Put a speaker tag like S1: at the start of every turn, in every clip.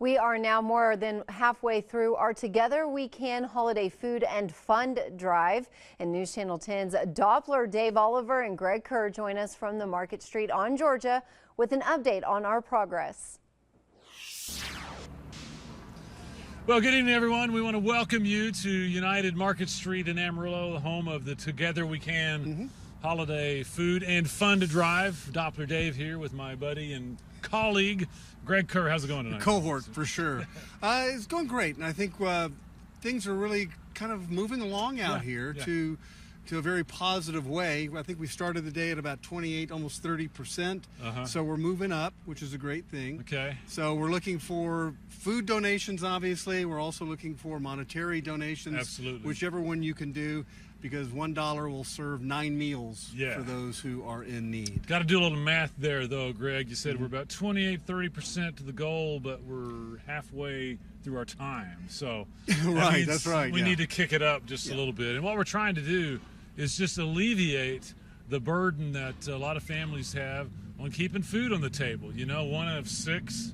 S1: We are now more than halfway through our Together We Can Holiday Food and Fund Drive. And News Channel 10's Doppler Dave Oliver and Greg Kerr join us from the Market Street on Georgia with an update on our progress.
S2: Well, good evening, everyone. We want to welcome you to United Market Street in Amarillo, the home of the Together We Can Holiday Food and Fund Drive. Doppler Dave here with my buddy and colleague, Greg Kerr. How's it going tonight?
S3: Cohort, for sure. It's going great, and I think things are really kind of moving along out here to a very positive way. I think we started the day at about 28, almost 30%. So we're moving up, which is a great thing.
S2: Okay.
S3: So we're looking for food donations, obviously. We're also looking for monetary donations.
S2: Absolutely.
S3: Whichever one you can do, because $1 will serve 9 meals for those who are in need.
S2: Got to do a little math there, though, Greg. You said we're about 28, 30% to the goal, but we're halfway through our time. So
S3: right, that's right.
S2: We need to kick it up just a little bit. And what we're trying to do is just alleviate the burden that a lot of families have on keeping food on the table. You know, one of 6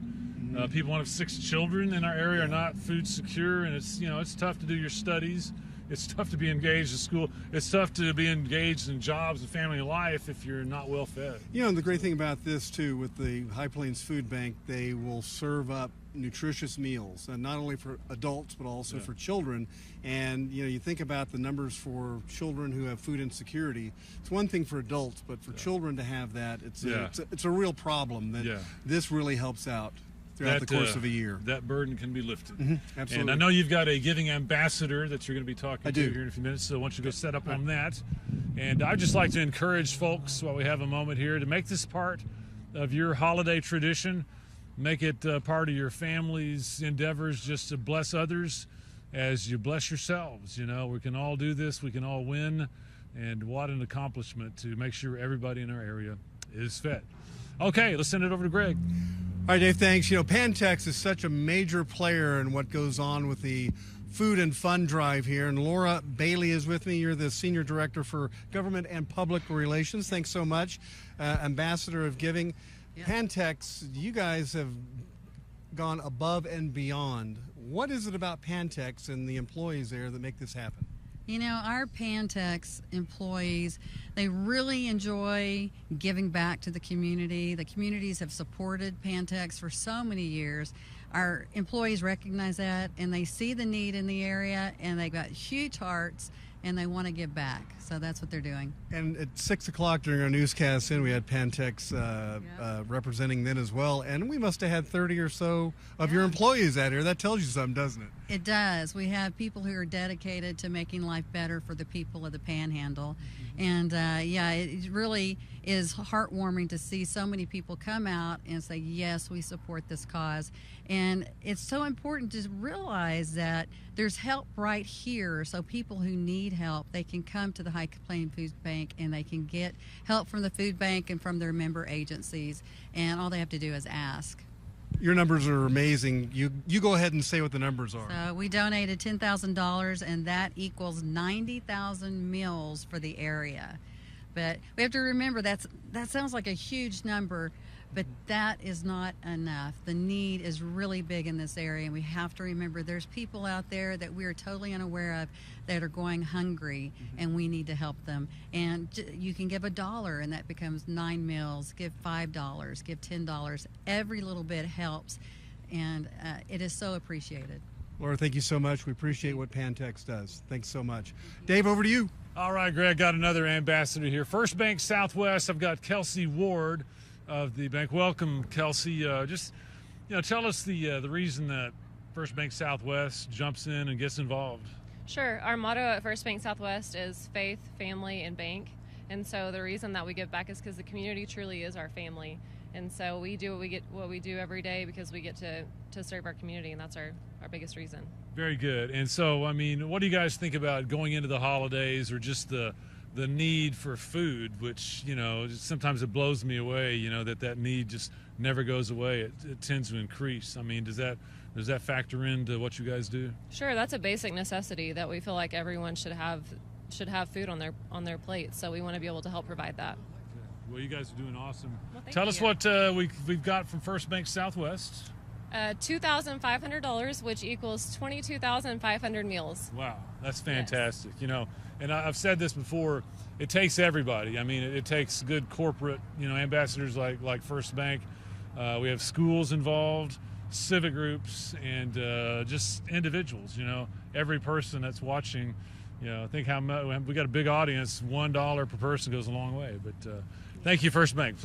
S2: people, one of 6 children in our area are not food secure, and it's tough to do your studies. It's tough to be engaged in school. It's tough to be engaged in jobs and family life if you're not well fed.
S3: You know, the great thing about this, too, with the High Plains Food Bank, they will serve up nutritious meals, and not only for adults but also for children. And you think about the numbers for children who have food insecurity. It's one thing for adults, but for children to have that, it's a real problem that this really helps out throughout the course of a year.
S2: That burden can be lifted.
S3: Absolutely.
S2: And I know you've got a giving ambassador that you're going to be talking to here in a few minutes, so I want you to go set up on that. And I'd just like to encourage folks, while we have a moment here, to make this part of your holiday tradition. Make it part of your family's endeavors, just to bless others as you bless yourselves. You know, we can all do this. We can all win. And what an accomplishment to make sure everybody in our area is fed. Okay, let's send it over to Greg.
S3: All right, Dave, thanks. Pantex is such a major player in what goes on with the Food and Fund Drive here. And Laura Bailey is with me. You're the Senior Director for Government and Public Relations. Thanks so much. Ambassador of Giving. Pantex, you guys have gone above and beyond. What is it about Pantex and the employees there that make this happen?
S4: You know, our Pantex employees, they really enjoy giving back to the community. The communities have supported Pantex for so many years. Our employees recognize that, and they see the need in the area, and they've got huge hearts, and they want to give back. So that's what they're doing. And
S3: at 6 o'clock during our newscast, we had Pantex representing then as well. And we must have had 30 or so of your employees out here. That tells you something, doesn't it?
S4: It does. We have people who are dedicated to making life better for the people of the Panhandle. And it really is heartwarming to see so many people come out and say, yes, we support this cause. And it's so important to realize that there's help right here. So people who need help, they can come to the High Plains Food Bank and they can get help from the food bank and from their member agencies. And all they have to do is ask.
S3: Your numbers are amazing. You go ahead and say what the numbers are.
S4: So we donated $10,000, and that equals 90,000 meals for the area. But we have to remember that sounds like a huge number, but that is not enough. The need is really big in this area, and we have to remember there's people out there that we are totally unaware of that are going hungry, and we need to help them. And you can give $1, and that becomes 9 meals. Give $5, give $10. Every little bit helps, and it is so appreciated.
S3: Laura, thank you so much. We appreciate what Pantex does. Thanks so much. Dave, over to you.
S2: All right, Greg, got another ambassador here. FirstBank Southwest, I've got Kelsey Ward of the bank. Welcome, Kelsey. Tell us the reason that FirstBank Southwest jumps in and gets involved.
S5: Sure. Our motto at FirstBank Southwest is faith, family, and bank. And so the reason that we give back is because the community truly is our family. And so we do what we do every day because we get to serve our community, and that's our biggest reason. Very good.
S2: And so, I mean, what do you guys think about going into the holidays, or just the need for food, which, sometimes it blows me away, that need just never goes away. It tends to increase. I mean, does that factor into what you guys do?
S5: Sure. That's a basic necessity that we feel like everyone should have food on their plate. So we want to be able to help provide that.
S2: Well, you guys are doing awesome.
S5: Well,
S2: Tell us what we've got from FirstBank Southwest.
S5: $2,500, which equals 22,500 meals.
S2: Wow, that's fantastic. Yes. You know, and I've said this before, it takes everybody. I mean, it takes good corporate, ambassadors like FirstBank. We have schools involved, civic groups, and just individuals. Every person that's watching, think how much we got a big audience. $1 per person goes a long way. But thank you, FirstBank.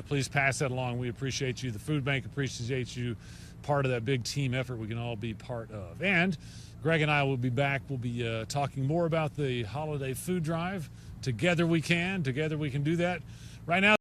S2: Please pass that along. We appreciate you. The food bank appreciates you. Part of that big team effort we can all be part of. And Greg and I will be back. We'll be talking more about the holiday food drive. Together we can do that. Right now.